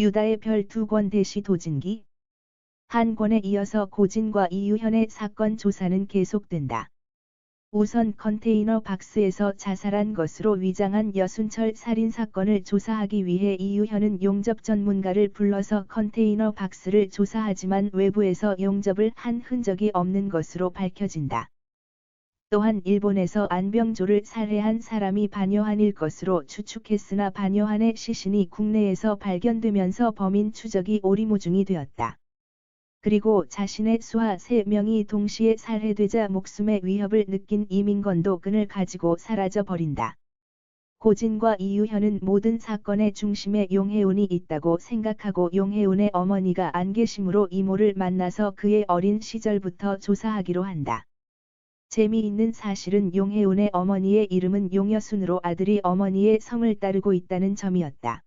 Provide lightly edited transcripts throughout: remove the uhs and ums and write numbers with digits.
유다의 별 2권 대시도진기 한 권에 이어서 고진과 이유현의 사건 조사는 계속된다. 우선 컨테이너 박스에서 자살한 것으로 위장한 여순철 살인사건을 조사하기 위해 이유현은 용접 전문가를 불러서 컨테이너 박스를 조사하지만 외부에서 용접을 한 흔적이 없는 것으로 밝혀진다. 또한 일본에서 안병조를 살해한 사람이 반여한일 것으로 추측했으나 반여한의 시신이 국내에서 발견되면서 범인 추적이 오리무중이 되었다. 그리고 자신의 수하 3명이 동시에 살해되자 목숨의 위협을 느낀 이민건도 그를 가지고 사라져 버린다. 고진과 이유현은 모든 사건의 중심에 용혜운이 있다고 생각하고 용혜운의 어머니가 안 계심으로 이모를 만나서 그의 어린 시절부터 조사하기로 한다. 재미있는 사실은 용혜운의 어머니의 이름은 용여순으로 아들이 어머니의 성을 따르고 있다는 점이었다.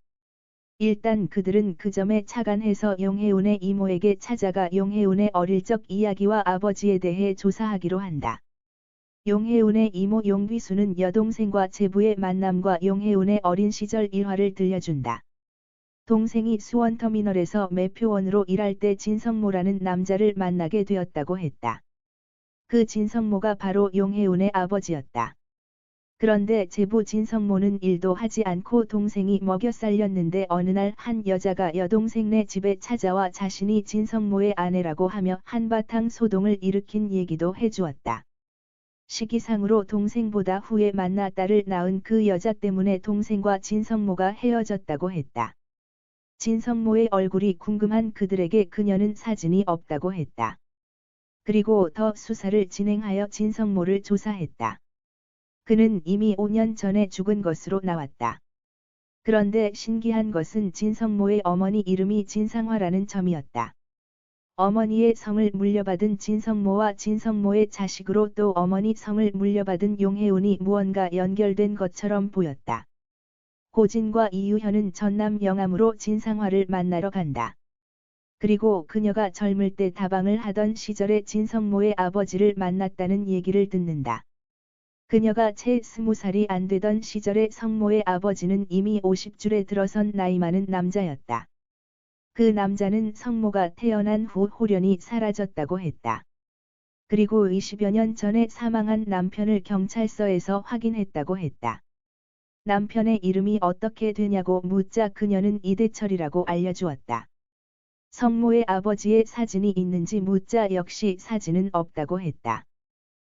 일단 그들은 그 점에 착안해서 용혜운의 이모에게 찾아가 용혜운의 어릴 적 이야기와 아버지에 대해 조사하기로 한다. 용혜운의 이모 용귀수는 여동생과 제부의 만남과 용혜운의 어린 시절 일화를 들려준다. 동생이 수원터미널에서 매표원으로 일할 때 진성모라는 남자를 만나게 되었다고 했다. 그 진성모가 바로 용혜운의 아버지였다. 그런데 제부 진성모는 일도 하지 않고 동생이 먹여 살렸는데 어느 날 한 여자가 여동생네 집에 찾아와 자신이 진성모의 아내라고 하며 한바탕 소동을 일으킨 얘기도 해주었다. 시기상으로 동생보다 후에 만나 딸을 낳은 그 여자 때문에 동생과 진성모가 헤어졌다고 했다. 진성모의 얼굴이 궁금한 그들에게 그녀는 사진이 없다고 했다. 그리고 더 수사를 진행하여 진성모를 조사했다. 그는 이미 5년 전에 죽은 것으로 나왔다. 그런데 신기한 것은 진성모의 어머니 이름이 진상화라는 점이었다. 어머니의 성을 물려받은 진성모와 진성모의 자식으로 또 어머니 성을 물려받은 용혜운이 무언가 연결된 것처럼 보였다. 고진과 이유현은 전남 영암으로 진상화를 만나러 간다. 그리고 그녀가 젊을 때 다방을 하던 시절에 진성모의 아버지를 만났다는 얘기를 듣는다. 그녀가 채 20살이 안 되던 시절에 성모의 아버지는 이미 50줄에 들어선 나이 많은 남자였다. 그 남자는 성모가 태어난 후 홀연히 사라졌다고 했다. 그리고 20여 년 전에 사망한 남편을 경찰서에서 확인했다고 했다. 남편의 이름이 어떻게 되냐고 묻자 그녀는 이대철이라고 알려주었다. 성모의 아버지의 사진이 있는지 묻자 역시 사진은 없다고 했다.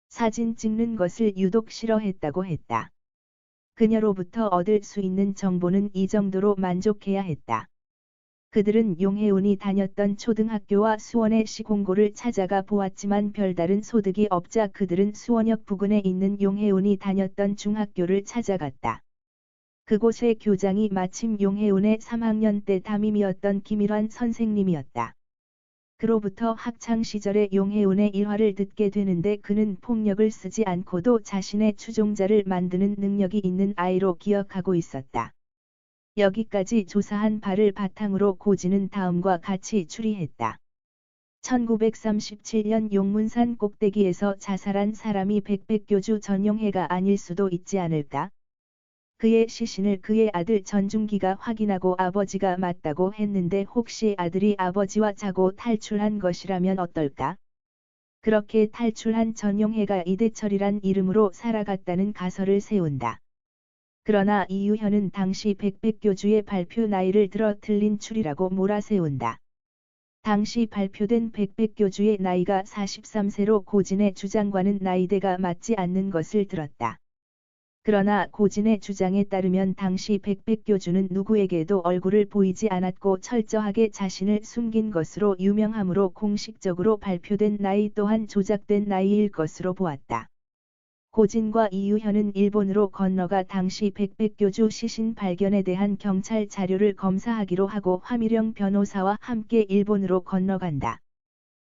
사진 찍는 것을 유독 싫어했다고 했다. 그녀로부터 얻을 수 있는 정보는 이 정도로 만족해야 했다. 그들은 용혜운이 다녔던 초등학교와 수원의 시공고를 찾아가 보았지만 별다른 소득이 없자 그들은 수원역 부근에 있는 용혜운이 다녔던 중학교를 찾아갔다. 그곳의 교장이 마침 용혜운의 3학년 때 담임이었던 김일환 선생님이었다. 그로부터 학창시절에 용혜운의 일화를 듣게 되는데 그는 폭력을 쓰지 않고도 자신의 추종자를 만드는 능력이 있는 아이로 기억하고 있었다. 여기까지 조사한 바를 바탕으로 고진은 다음과 같이 추리했다. 1937년 용문산 꼭대기에서 자살한 사람이 백백교주 전용해가 아닐 수도 있지 않을까? 그의 시신을 그의 아들 전중기가 확인하고 아버지가 맞다고 했는데 혹시 아들이 아버지와 자고 탈출한 것이라면 어떨까? 그렇게 탈출한 전용해가 이대철이란 이름으로 살아갔다는 가설을 세운다. 그러나 이유현은 당시 백백교주의 발표 나이를 들어 틀린 추리라고 몰아세운다. 당시 발표된 백백교주의 나이가 43세로 고진의 주장과는 나이대가 맞지 않는 것을 들었다. 그러나 고진의 주장에 따르면 당시 백백교주는 누구에게도 얼굴을 보이지 않았고 철저하게 자신을 숨긴 것으로 유명하므로 공식적으로 발표된 나이 또한 조작된 나이일 것으로 보았다. 고진과 이유현은 일본으로 건너가 당시 백백교주 시신 발견에 대한 경찰 자료를 검사하기로 하고 화미령 변호사와 함께 일본으로 건너간다.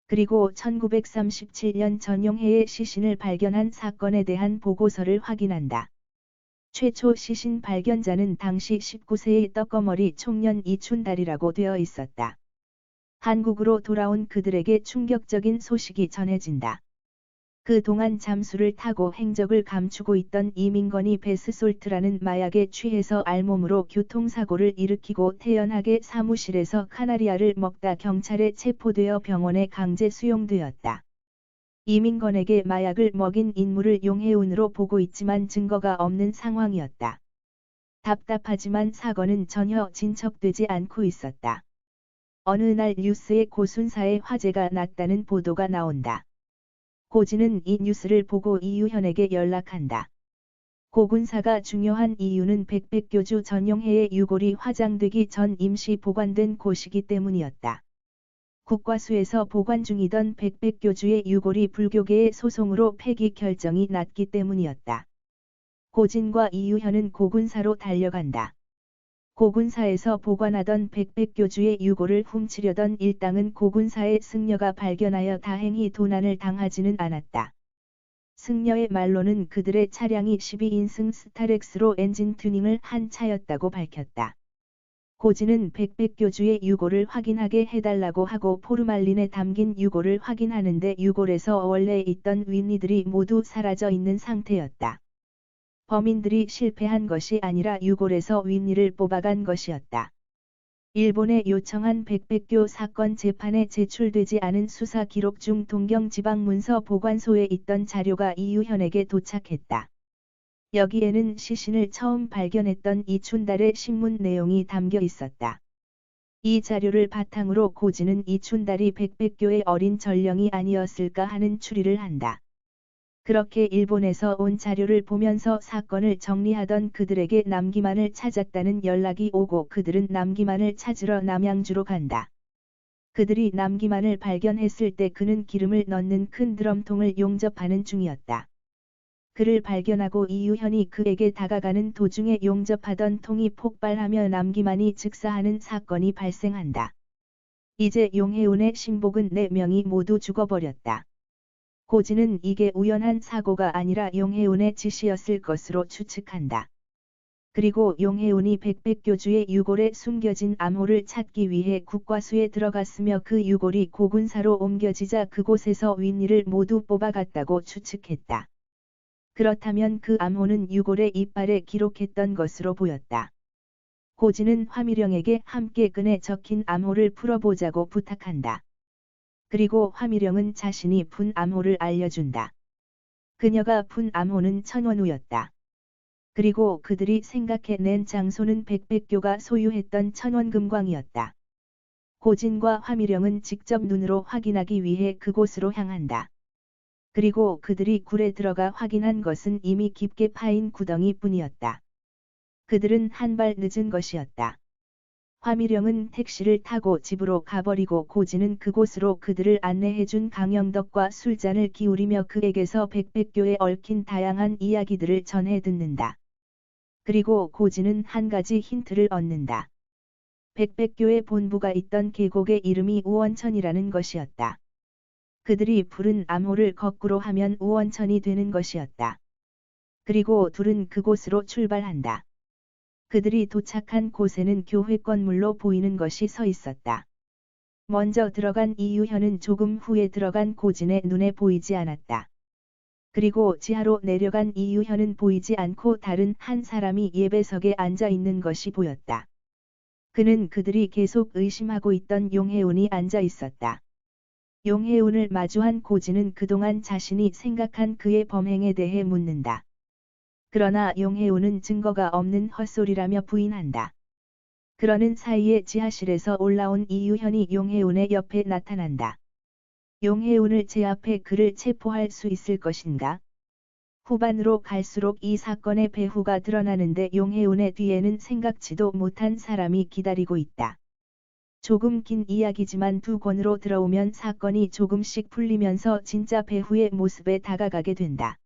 그리고 1937년 전용해의 시신을 발견한 사건에 대한 보고서를 확인한다. 최초 시신 발견자는 당시 19세의 떡거머리 총년 이춘달이라고 되어 있었다. 한국으로 돌아온 그들에게 충격적인 소식이 전해진다. 그동안 잠수를 타고 행적을 감추고 있던 이민건이 베스솔트라는 마약에 취해서 알몸으로 교통사고를 일으키고 태연하게 사무실에서 카나리아를 먹다 경찰에 체포되어 병원에 강제 수용되었다. 이민건에게 마약을 먹인 인물을 용해운으로 보고 있지만 증거가 없는 상황이었다. 답답하지만 사건은 전혀 진척되지 않고 있었다. 어느 날 뉴스에 고순사의 화재가 났다는 보도가 나온다. 고진은 이 뉴스를 보고 이유현에게 연락한다. 고군사가 중요한 이유는 백백교주 전용해의 유골이 화장되기 전 임시 보관된 곳이기 때문이었다. 국과수에서 보관 중이던 백백교주의 유골이 불교계의 소송으로 폐기 결정이 났기 때문이었다. 고진과 이유현은 고군사로 달려간다. 고군사에서 보관하던 백백교주의 유골을 훔치려던 일당은 고군사의 승려가 발견하여 다행히 도난을 당하지는 않았다. 승려의 말로는 그들의 차량이 12인승 스타렉스로 엔진 튜닝을 한 차였다고 밝혔다. 고진은 백백교주의 유골을 확인하게 해달라고 하고 포르말린에 담긴 유골을 확인하는데 유골에서 원래 있던 윗니들이 모두 사라져 있는 상태였다. 범인들이 실패한 것이 아니라 유골에서 윗니를 뽑아간 것이었다. 일본에 요청한 백백교 사건 재판에 제출되지 않은 수사 기록 중 동경지방문서 보관소에 있던 자료가 이유현에게 도착했다. 여기에는 시신을 처음 발견했던 이춘달의 신문 내용이 담겨 있었다. 이 자료를 바탕으로 고진은 이춘달이 백백교의 어린 전령이 아니었을까 하는 추리를 한다. 그렇게 일본에서 온 자료를 보면서 사건을 정리하던 그들에게 남기만을 찾았다는 연락이 오고 그들은 남기만을 찾으러 남양주로 간다. 그들이 남기만을 발견했을 때 그는 기름을 넣는 큰 드럼통을 용접하는 중이었다. 그를 발견하고 이유현이 그에게 다가가는 도중에 용접하던 통이 폭발하며 남기만이 즉사하는 사건이 발생한다. 이제 용해운의 신복은 4명이 모두 죽어버렸다. 고진은 이게 우연한 사고가 아니라 용해운의 지시였을 것으로 추측한다. 그리고 용해운이 백백교주의 유골에 숨겨진 암호를 찾기 위해 국과수에 들어갔으며 그 유골이 고군사로 옮겨지자 그곳에서 윗니를 모두 뽑아갔다고 추측했다. 그렇다면 그 암호는 유골의 이빨에 기록했던 것으로 보였다. 고진은 화미령에게 함께 끈에 적힌 암호를 풀어보자고 부탁한다. 그리고 화미령은 자신이 푼 암호를 알려준다. 그녀가 푼 암호는 천원우였다. 그리고 그들이 생각해낸 장소는 백백교가 소유했던 천원금광이었다. 고진과 화미령은 직접 눈으로 확인하기 위해 그곳으로 향한다. 그리고 그들이 굴에 들어가 확인한 것은 이미 깊게 파인 구덩이뿐이었다. 그들은 한 발 늦은 것이었다. 화미령은 택시를 타고 집으로 가버리고 고진은 그곳으로 그들을 안내해준 강영덕과 술잔을 기울이며 그에게서 백백교에 얽힌 다양한 이야기들을 전해 듣는다. 그리고 고진은 한 가지 힌트를 얻는다. 백백교의 본부가 있던 계곡의 이름이 우원천이라는 것이었다. 그들이 부른 암호를 거꾸로 하면 우원천이 되는 것이었다. 그리고 둘은 그곳으로 출발한다. 그들이 도착한 곳에는 교회 건물로 보이는 것이 서 있었다. 먼저 들어간 이유현은 조금 후에 들어간 고진의 눈에 보이지 않았다. 그리고 지하로 내려간 이유현은 보이지 않고 다른 한 사람이 예배석에 앉아 있는 것이 보였다. 그는 그들이 계속 의심하고 있던 용해운이 앉아 있었다. 용해운을 마주한 고진은 그동안 자신이 생각한 그의 범행에 대해 묻는다. 그러나 용해운은 증거가 없는 헛소리라며 부인한다. 그러는 사이에 지하실에서 올라온 이유현이 용해운의 옆에 나타난다. 용해운을 제압해 그를 체포할 수 있을 것인가? 후반으로 갈수록 이 사건의 배후가 드러나는데 용해운의 뒤에는 생각지도 못한 사람이 기다리고 있다. 조금 긴 이야기지만 두 권으로 들어오면 사건이 조금씩 풀리면서 진짜 배후의 모습에 다가가게 된다.